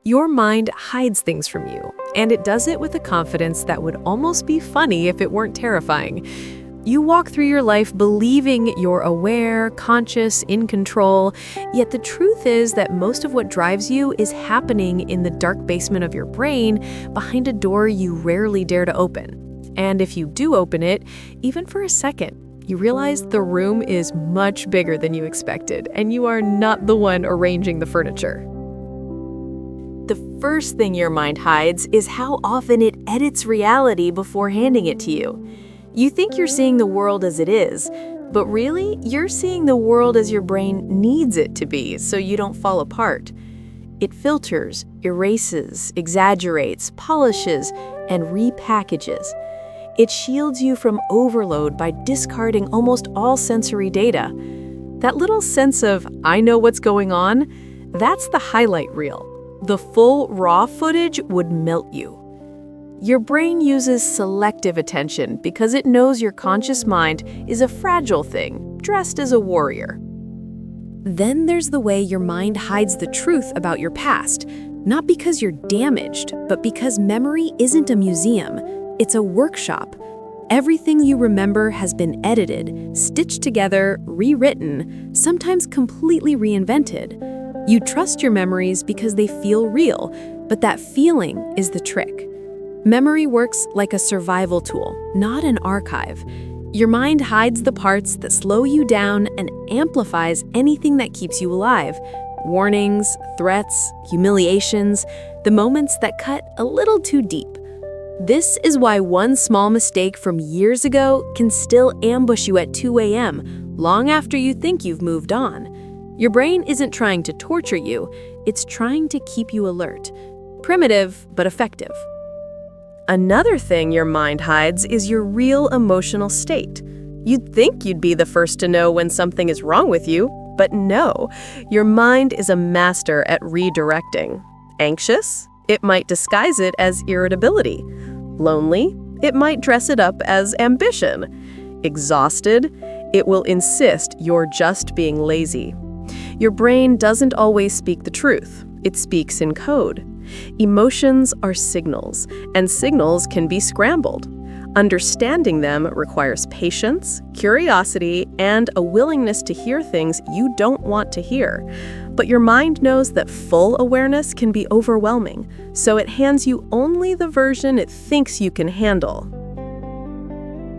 Your mind hides things from you, and it does it with a confidence that would almost be funny if it weren't terrifying. You walk through your life believing you're aware, conscious, in control, yet the truth is that most of what drives you is happening in the dark basement of your brain behind a door you rarely dare to open. And if you do open it, even for a second, you realize the room is much bigger than you expected, and you are not the one arranging the furniture. The first thing your mind hides is how often it edits reality before handing it to you. You think you're seeing the world as it is, but really, you're seeing the world as your brain needs it to be so you don't fall apart. It filters, erases, exaggerates, polishes, and repackages. It shields you from overload by discarding almost all sensory data. That little sense of, I know what's going on, that's the highlight reel. The full, raw footage would melt you. Your brain uses selective attention because it knows your conscious mind is a fragile thing, dressed as a warrior. Then there's the way your mind hides the truth about your past, not because you're damaged, but because memory isn't a museum, it's a workshop. Everything you remember has been edited, stitched together, rewritten, sometimes completely reinvented. You trust your memories because they feel real, but that feeling is the trick. Memory works like a survival tool, not an archive. Your mind hides the parts that slow you down and amplifies anything that keeps you alive. Warnings, threats, humiliations, the moments that cut a little too deep. This is why one small mistake from years ago can still ambush you at 2 a.m., long after you think you've moved on. Your brain isn't trying to torture you, it's trying to keep you alert. Primitive, but effective. Another thing your mind hides is your real emotional state. You'd think you'd be the first to know when something is wrong with you, but no. Your mind is a master at redirecting. Anxious? It might disguise it as irritability. Lonely? It might dress it up as ambition. Exhausted? It will insist you're just being lazy. Your brain doesn't always speak the truth. It speaks in code. Emotions are signals, and signals can be scrambled. Understanding them requires patience, curiosity, and a willingness to hear things you don't want to hear. But your mind knows that full awareness can be overwhelming, so it hands you only the version it thinks you can handle.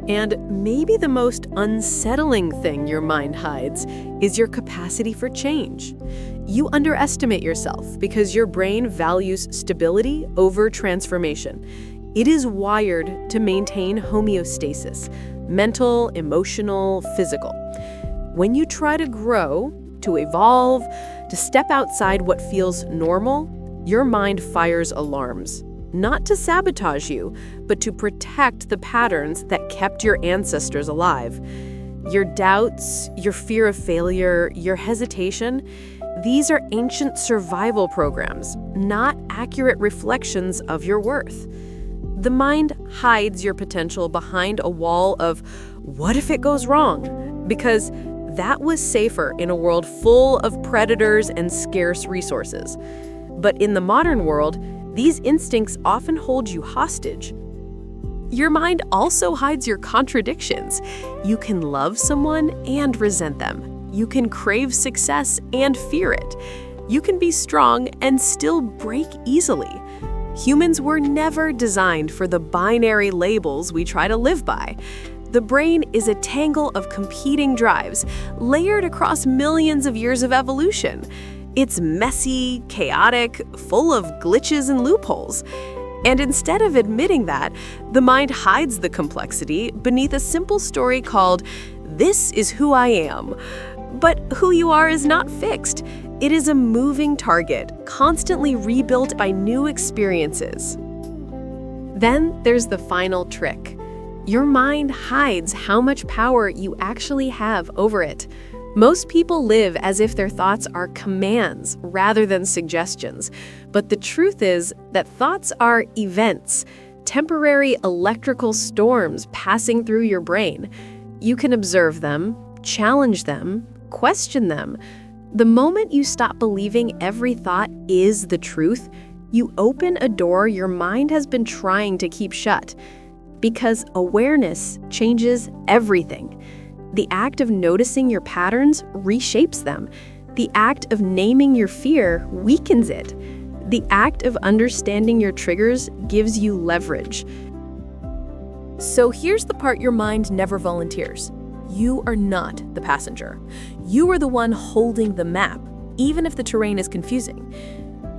And maybe the most unsettling thing your mind hides is your capacity for change. You underestimate yourself because your brain values stability over transformation. It is wired to maintain homeostasis, mental, emotional, physical. When you try to grow, to evolve, to step outside what feels normal, your mind fires alarms. Not to sabotage you, but to protect the patterns that kept your ancestors alive. Your doubts, your fear of failure, your hesitation, these are ancient survival programs, not accurate reflections of your worth. The mind hides your potential behind a wall of, what if it goes wrong? Because that was safer in a world full of predators and scarce resources. But in the modern world, these instincts often hold you hostage. Your mind also hides your contradictions. You can love someone and resent them. You can crave success and fear it. You can be strong and still break easily. Humans were never designed for the binary labels we try to live by. The brain is a tangle of competing drives, layered across millions of years of evolution. It's messy, chaotic, full of glitches and loopholes. And instead of admitting that, the mind hides the complexity beneath a simple story called, "This is who I am." But who you are is not fixed. It is a moving target, constantly rebuilt by new experiences. Then there's the final trick. Your mind hides how much power you actually have over it. Most people live as if their thoughts are commands rather than suggestions. But the truth is that thoughts are events, temporary electrical storms passing through your brain. You can observe them, challenge them, question them. The moment you stop believing every thought is the truth, You open a door your mind has been trying to keep shut. Because awareness changes everything. The act of noticing your patterns reshapes them. The act of naming your fear weakens it. The act of understanding your triggers gives you leverage. So here's the part your mind never volunteers. You are not the passenger. You are the one holding the map, even if the terrain is confusing.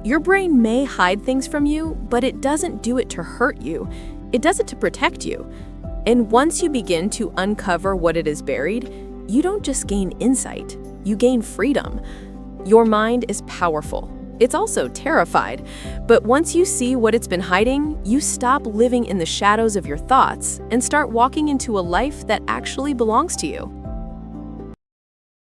Your brain may hide things from you, but it doesn't do it to hurt you. It does it to protect you. And once you begin to uncover what it is buried, you don't just gain insight, you gain freedom. Your mind is powerful. It's also terrified. But once you see what it's been hiding, you stop living in the shadows of your thoughts and start walking into a life that actually belongs to you.